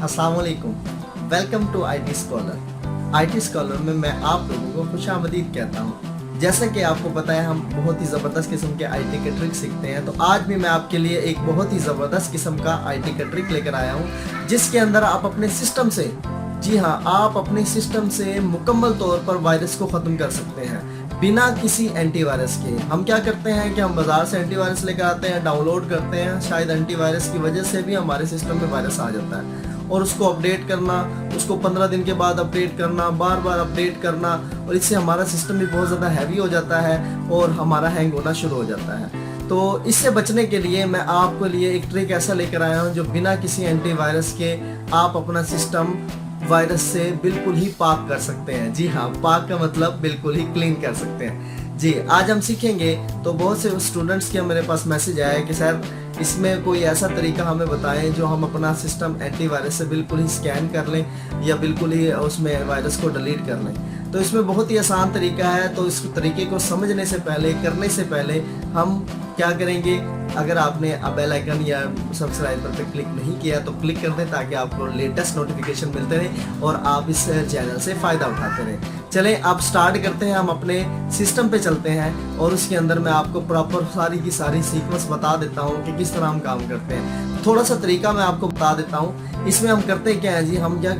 अस्सलाम वालेकुम, welcome to IT scholar. IT scholar में मैं आप लोगों को खुशामदीद कहता हूँ। जैसा कि आपको पता है, हम बहुत ही ज़बरदस्त किस्म के आईटी के ट्रिक सीखते हैं, तो आज भी मैं आपके लिए एक बहुत ही ज़बरदस्त किस्म का आईटी का ट्रिक लेकर आया हूँ, जिसके अंदर आप अपने सिस्टम से, जी हाँ, आप अपने सिस्टम से मुकम्मल तौर पर वायरस को ख़त्म कर सकते हैं बिना किसी एंटीवायरस के। हम क्या करते हैं कि हम बाज़ार से एंटीवायरस लेकर आते हैं, डाउनलोड करते हैं, शायद एंटीवायरस की वजह से भी हमारे सिस्टम में वायरस आ जाता है, और उसको अपडेट करना, उसको 15 दिन के बाद अपडेट करना, बार बार अपडेट करना, और इससे हमारा सिस्टम भी बहुत ज़्यादा हैवी हो जाता है और हमारा हैंग होना शुरू हो जाता है। तो इससे बचने के लिए मैं आपके लिए एक ट्रिक ऐसा लेकर आया हूँ जो बिना किसी एंटीवायरस के आप अपना सिस्टम वायरस से बिल्कुल ही पाक कर सकते हैं। जी हाँ, पाक का मतलब बिल्कुल ही क्लीन कर सकते हैं। जी, आज हम सीखेंगे। तो बहुत से स्टूडेंट्स के मेरे पास मैसेज आया है कि सर इसमें कोई ऐसा तरीका हमें बताएं जो हम अपना सिस्टम एंटीवायरस से बिल्कुल ही स्कैन कर लें या बिल्कुल ही उसमें वायरस को डिलीट कर लें। तो इसमें बहुत ही आसान तरीका है। तो इस तरीके को समझने से पहले, करने से पहले हम क्या करेंगे, अगर आपने बेल आइकन या सब्सक्राइबर पर क्लिक नहीं किया तो क्लिक कर दें, ताकि आपको लेटेस्ट नोटिफिकेशन मिलते रहें और आप इस चैनल से फ़ायदा उठाते रहें। चलें अब स्टार्ट करते हैं। हम अपने सिस्टम पे चलते हैं और उसके अंदर मैं आपको प्रॉपर सारी की सारी सीक्वेंस बता देता हूँ कि किस तरह हम काम करते हैं। थोड़ा सा तरीका मैं आपको बता देता हूँ। इसमें हम करते क्या है जी, हम क्या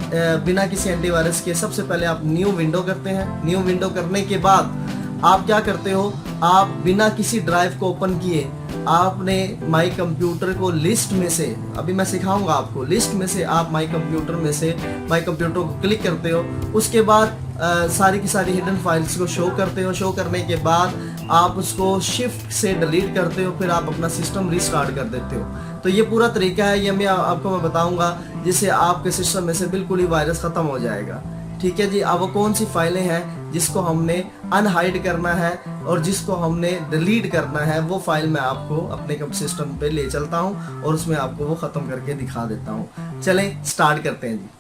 बिना किसी एंटीवायरस के सबसे पहले आप न्यू विंडो करते हैं। न्यू विंडो करने के बाद आप क्या करते हो, आप बिना किसी ड्राइव को ओपन किए आपने माई कंप्यूटर को लिस्ट में से, अभी मैं सिखाऊंगा आपको, लिस्ट में से आप माई कंप्यूटर में से माई कंप्यूटर को क्लिक करते हो। उसके बाद सारी की सारी हिडन फाइल्स को शो करते हो। शो करने के बाद आप उसको शिफ्ट से डिलीट करते हो, फिर आप अपना सिस्टम रीस्टार्ट कर देते हो। तो ये पूरा तरीका है, ये मैं आपको बताऊंगा, जिससे आपके सिस्टम में से बिल्कुल ही वायरस ख़त्म हो जाएगा। ठीक है जी। अब वो कौन सी फाइलें हैं जिसको हमने अनहाइड करना है और जिसको हमने डिलीट करना है, वो फाइल मैं आपको अपने सिस्टम पे ले चलता हूँ और उसमें आपको वो ख़त्म करके दिखा देता हूँ। चलें स्टार्ट करते हैं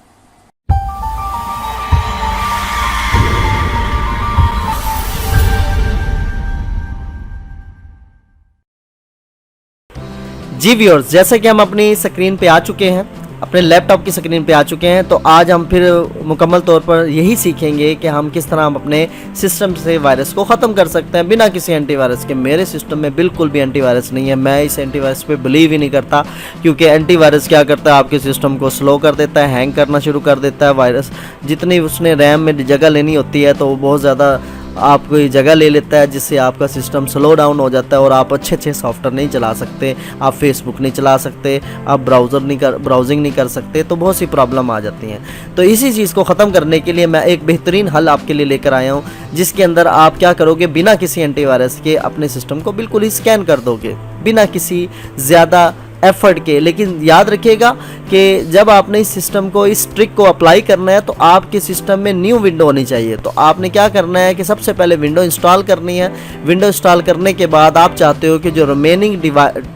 जी व्यूअर्स, जैसे कि हम अपनी स्क्रीन पे आ चुके हैं, अपने लैपटॉप की स्क्रीन पे आ चुके हैं, तो आज हम फिर मुकम्मल तौर पर यही सीखेंगे कि हम किस तरह हम अपने सिस्टम से वायरस को ख़त्म कर सकते हैं बिना किसी एंटीवायरस के। मेरे सिस्टम में बिल्कुल भी एंटीवायरस नहीं है, मैं इस एंटीवायरस पे बिलीव ही नहीं करता, क्योंकि एंटीवायरस क्या करता है, आपके सिस्टम को स्लो कर देता है, हैंग करना शुरू कर देता है। वायरस जितनी उसने रैम में जगह लेनी होती है तो वो बहुत ज़्यादा आपको ये जगह ले लेता है, जिससे आपका सिस्टम स्लो डाउन हो जाता है और आप अच्छे सॉफ्टवेयर नहीं चला सकते, आप फेसबुक नहीं चला सकते, आप ब्राउजिंग नहीं कर सकते, तो बहुत सी प्रॉब्लम आ जाती हैं। तो इसी चीज़ को ख़त्म करने के लिए मैं एक बेहतरीन हल आपके लिए लेकर आया हूँ, जिसके अंदर आप क्या करोगे, बिना किसी एंटीवायरस के अपने सिस्टम को बिल्कुल ही स्कैन कर दोगे, बिना किसी ज़्यादा एफर्ट के। लेकिन याद रखिएगा कि जब आपने इस सिस्टम को, इस ट्रिक को अप्लाई करना है, तो आपके सिस्टम में न्यू विंडो होनी चाहिए। तो आपने क्या करना है कि सबसे पहले विंडो इंस्टॉल करनी है। विंडो इंस्टॉल करने के बाद आप चाहते हो कि जो रिमेनिंग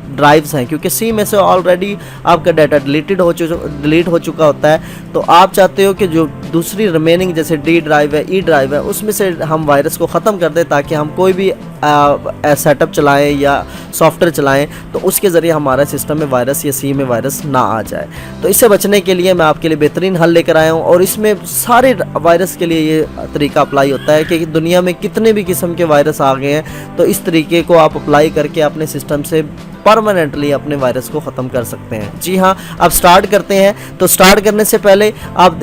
ड्राइव्स हैं, क्योंकि सी में से ऑलरेडी आपका डाटा डिलीट हो चुका होता है, तो आप चाहते हो कि जो दूसरी रिमेनिंग जैसे डी ड्राइव है, ई ड्राइव है, उसमें से हम वायरस को ख़त्म कर दें, ताकि हम कोई भी सेटअप चलाएं या सॉफ्टवेयर चलाएं तो उसके ज़रिए हमारा सिस्टम में वायरस या सी में वायरस ना आ जाए। तो इससे बचने के लिए मैं आपके लिए बेहतरीन हल लेकर आया हूँ, और इसमें सारे वायरस के लिए ये तरीका अप्लाई होता है कि दुनिया में कितने भी किस्म के वायरस आ गए हैं, तो इस तरीके को आप अप्लाई करके अपने सिस्टम से परमानेंटली अपने वायरस को ख़त्म कर सकते हैं। जी हाँ, अब स्टार्ट करते हैं। तो स्टार्ट करने से पहले आप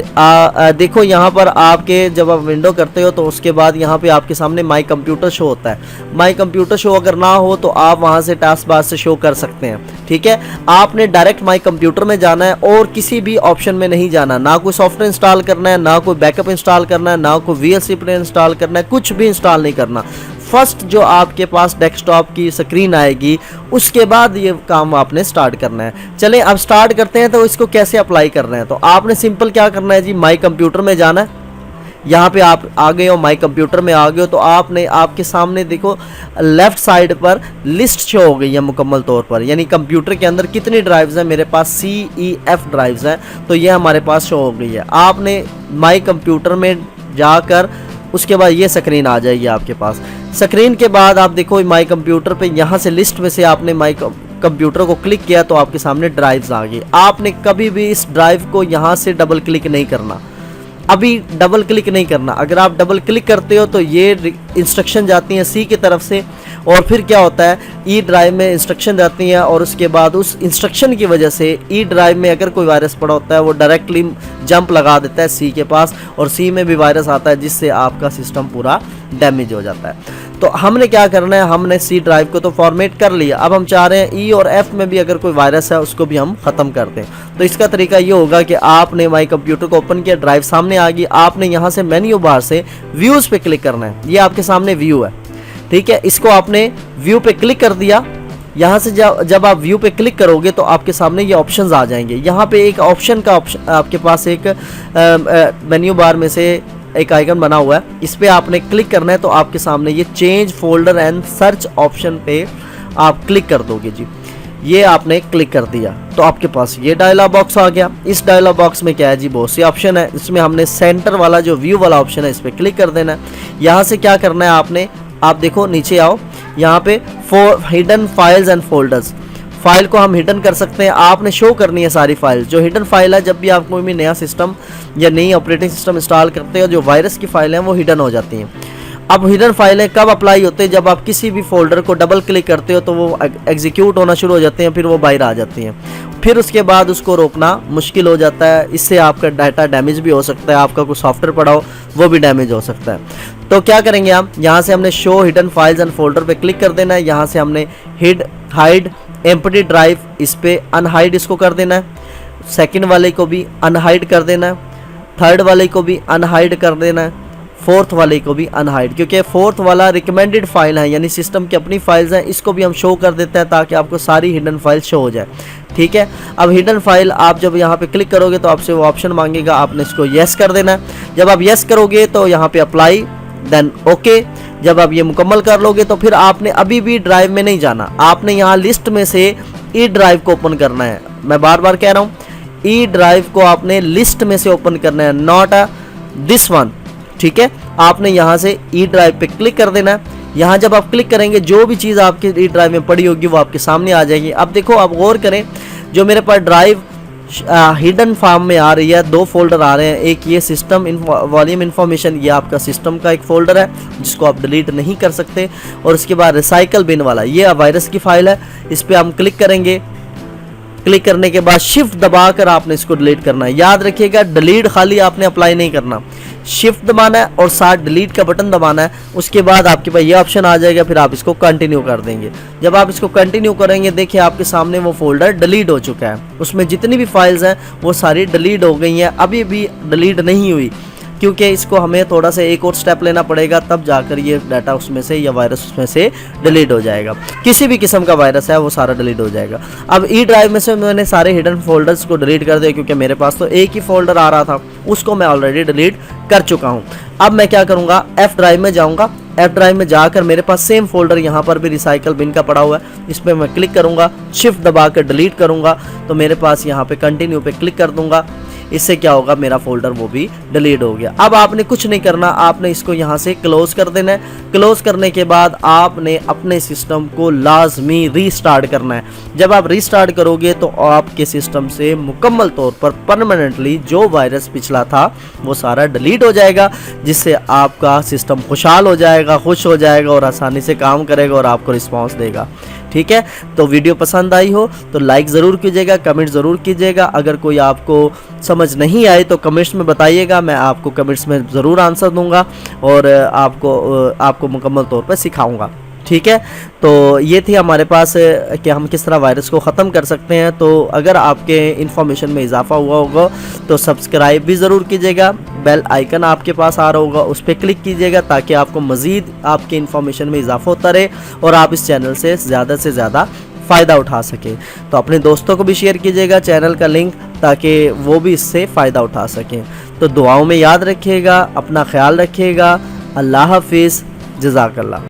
देखो, यहाँ पर आपके जब आप विंडो करते हो तो उसके बाद यहाँ पे आपके सामने माई कंप्यूटर शो होता है। माई कंप्यूटर शो अगर ना हो तो आप वहाँ से टास्क बार से शो कर सकते हैं। ठीक है, आपने डायरेक्ट माई कंप्यूटर में जाना है और किसी भी ऑप्शन में नहीं जाना, ना कोई सॉफ्टवेयर इंस्टॉल करना है, ना कोई बैकअप इंस्टॉल करना है, ना कोई VLC प्लेयर इंस्टॉल करना है, कुछ भी इंस्टॉल नहीं करना। फर्स्ट जो आपके पास डेस्कटॉप की स्क्रीन आएगी, उसके बाद ये काम आपने स्टार्ट करना है। चलें अब स्टार्ट करते हैं। तो इसको कैसे अप्लाई करना है, तो आपने सिंपल क्या करना है जी, माई कंप्यूटर में जाना है। यहाँ पे आप आ गए हो, माई कंप्यूटर में आ गए हो, तो आपने आपके सामने देखो लेफ़्ट साइड पर लिस्ट शो हो गई है मुकम्मल तौर पर, यानी कंप्यूटर के अंदर कितनी ड्राइव्स हैं। मेरे पास CEF ड्राइव्स हैं, तो ये हमारे पास शो हो गई है। आपने माई कंप्यूटर में जाकर उसके बाद ये स्क्रीन आ जाएगी आपके पास। स्क्रीन के बाद आप देखो माई कंप्यूटर पे यहाँ से लिस्ट में से आपने माई कंप्यूटर को क्लिक किया तो आपके सामने ड्राइव्स आ गई। आपने कभी भी इस ड्राइव को यहाँ से डबल क्लिक नहीं करना, अभी डबल क्लिक नहीं करना। अगर आप डबल क्लिक करते हो तो ये इंस्ट्रक्शन जाती हैं सी की तरफ से, और फिर क्या होता है ई ड्राइव में इंस्ट्रक्शन जाती हैं, और उसके बाद उस इंस्ट्रक्शन की वजह से ई ड्राइव में अगर कोई वायरस पड़ा होता है वो डायरेक्टली जंप लगा देता है सी के पास, और सी में भी वायरस आता है जिससे आपका सिस्टम पूरा डैमेज हो जाता है। तो हमने क्या करना है, हमने सी ड्राइव को तो फॉर्मेट कर लिया, अब हम चाह रहे हैं ई और एफ में भी अगर कोई वायरस है उसको भी हम ख़त्म कर दें। तो इसका तरीका ये होगा कि आपने माई कंप्यूटर को ओपन किया, ड्राइव सामने आ गई, आपने यहाँ से मेन्यू बार से व्यूज़ पे क्लिक करना है। ये आपके सामने व्यू है, ठीक है, इसको आपने व्यू पे क्लिक कर दिया। यहाँ से जब आप व्यू पे क्लिक करोगे तो आपके सामने ये ऑप्शंस आ जाएंगे। यहाँ पे एक ऑप्शन का ऑप्शन आपके पास एक मेन्यू बार में से एक आइकन बना हुआ है, इस पे आपने क्लिक करना है। तो आपके सामने ये change folder and search option पे आप क्लिक कर दोगे जी। ये आपने क्लिक कर दिया तो आपके पास ये डायलॉग बॉक्स आ गया। इस डायलॉग बॉक्स में क्या है जी, बहुत सी ऑप्शन है। इसमें हमने सेंटर वाला जो व्यू वाला ऑप्शन है इस पर क्लिक कर देना है। यहाँ से क्या करना है आपने, आप देखो नीचे आओ, यहाँ पे hidden files and folders, file को हम हिडन कर सकते हैं। आपने शो करनी है सारी फाइल। जो हिडन फाइल है, जब भी आप कोई भी नया सिस्टम या नई ऑपरेटिंग सिस्टम इंस्टॉल करते हो, जो वायरस की फाइल हैं वो हिडन हो जाती हैं। अब हिडन फाइलें कब अप्लाई होते हैं, जब आप किसी भी फोल्डर को डबल क्लिक करते हो तो वो एग्जीक्यूट होना शुरू हो जाते हैं, फिर वो बाहर आ जाती हैं। फिर उसके बाद उसको रोकना मुश्किल हो जाता है। इससे आपका डाटा डैमेज भी हो सकता है, आपका कोई सॉफ्टवेयर पड़ा हो वो भी डैमेज हो सकता है। तो क्या करेंगे हम, यहाँ से हमने show hidden files and folder पे क्लिक कर देना है। यहाँ से हमने हाइड एम्प्टी ड्राइव, इस पे अनहाइड इसको कर देना है। सेकंड वाले को भी अनहाइड कर देना है, थर्ड वाले को भी अनहाइड कर देना है, फोर्थ वाले को भी अनहाइड, क्योंकि फोर्थ वाला रिकमेंडेड फाइल है, यानी सिस्टम की अपनी फाइल्स हैं, इसको भी हम शो कर देते हैं ताकि आपको सारी हिडन फाइल शो हो जाए। ठीक है, अब हिडन फाइल आप जब यहाँ पे क्लिक करोगे तो आपसे वो ऑप्शन मांगेगा, आपने इसको येस कर देना है। जब आप येस करोगे तो यहाँ पे अप्लाई देन ओके। जब आप ये मुकम्मल कर लोगे तो फिर आपने अभी भी ड्राइव में नहीं जाना, आपने यहाँ लिस्ट में से ई ड्राइव को ओपन करना है। मैं बार बार कह रहा हूँ, ई ड्राइव को आपने लिस्ट में से ओपन करना है, नॉट दिस वन। ठीक है, आपने यहाँ से ई ड्राइव पे क्लिक कर देना है। यहाँ जब आप क्लिक करेंगे जो भी चीज़ आपके ई ड्राइव में पड़ी होगी वो आपके सामने आ जाएगी। अब देखो, आप गौर करें, जो मेरे पास ड्राइव हिडन फॉर्म में आ रही है, दो फोल्डर आ रहे हैं। एक ये सिस्टम वॉल्यूम इन्फॉर्मेशन, ये आपका सिस्टम का एक फ़ोल्डर है जिसको आप डिलीट नहीं कर सकते। और उसके बाद रिसाइकल बिन वाला, ये वायरस की फाइल है, इस पर हम क्लिक करेंगे। क्लिक करने के बाद शिफ्ट दबाकर आपने इसको डिलीट करना है। याद रखिएगा, डिलीट खाली आपने अप्लाई नहीं करना, शिफ्ट दबाना है और साथ डिलीट का बटन दबाना है। उसके बाद आपके पास ये ऑप्शन आ जाएगा, फिर आप इसको कंटिन्यू कर देंगे। जब आप इसको कंटिन्यू करेंगे, देखिए आपके सामने वो फोल्डर डिलीट हो चुका है। उसमें जितनी भी फाइल्स हैं वो सारी डिलीट हो गई हैं, अभी भी डिलीट नहीं हुई, क्योंकि इसको हमें थोड़ा सा एक और स्टेप लेना पड़ेगा, तब जाकर ये डाटा उसमें से या वायरस उसमें से डिलीट हो जाएगा। किसी भी किस्म का वायरस है वो सारा डिलीट हो जाएगा। अब ई ड्राइव में से मैंने सारे हिडन फोल्डर्स को डिलीट कर दिया, क्योंकि मेरे पास तो एक ही फोल्डर आ रहा था, उसको मैं ऑलरेडी डिलीट कर चुका हूँ। अब मैं क्या करूँगा, एफ ड्राइव में जाऊँगा। एफ ड्राइव में जाकर मेरे पास सेम फोल्डर यहाँ पर भी रिसाइकल बिन का पड़ा हुआ है, इस पर मैं क्लिक करूँगा, शिफ्ट दबा कर डिलीट करूँगा तो मेरे पास यहाँ पे कंटिन्यू पे क्लिक कर दूँगा। इससे क्या होगा, मेरा फोल्डर वो भी डिलीट हो गया। अब आपने कुछ नहीं करना, आपने इसको यहाँ से क्लोज कर देना है। क्लोज करने के बाद आपने अपने सिस्टम को लाजमी रीस्टार्ट करना है। जब आप रीस्टार्ट करोगे तो आपके सिस्टम से मुकम्मल तौर पर परमानेंटली जो वायरस पिछला था वो सारा डिलीट हो जाएगा, जिससे आपका सिस्टम खुशहाल हो जाएगा, खुश हो जाएगा और आसानी से काम करेगा और आपको रिस्पॉन्स देगा। ठीक है, तो वीडियो पसंद आई हो तो लाइक ज़रूर कीजिएगा, कमेंट ज़रूर कीजिएगा। अगर कोई आपको समझ नहीं आए तो कमेंट्स में बताइएगा, मैं आपको कमेंट्स में ज़रूर आंसर दूंगा और आपको मुकम्मल तौर पर सिखाऊंगा। ठीक है, तो ये थी हमारे पास कि हम किस तरह वायरस को ख़त्म कर सकते हैं। तो अगर आपके इन्फॉर्मेशन में इजाफा हुआ होगा तो सब्सक्राइब भी ज़रूर कीजिएगा, बेल आइकन आपके पास आ रहा होगा उस पर क्लिक कीजिएगा ताकि आपको मज़ीद आपके इन्फॉर्मेशन में इजाफा होता रहे और आप इस चैनल से ज़्यादा फ़ायदा उठा सकें। तो अपने दोस्तों को भी शेयर कीजिएगा चैनल का लिंक, ताकि वो भी इससे फ़ायदा उठा सकें। तो दुआओं में याद रखिएगा, अपना ख्याल रखिएगा। अल्लाह हाफिज़, जज़ाकल्लाह।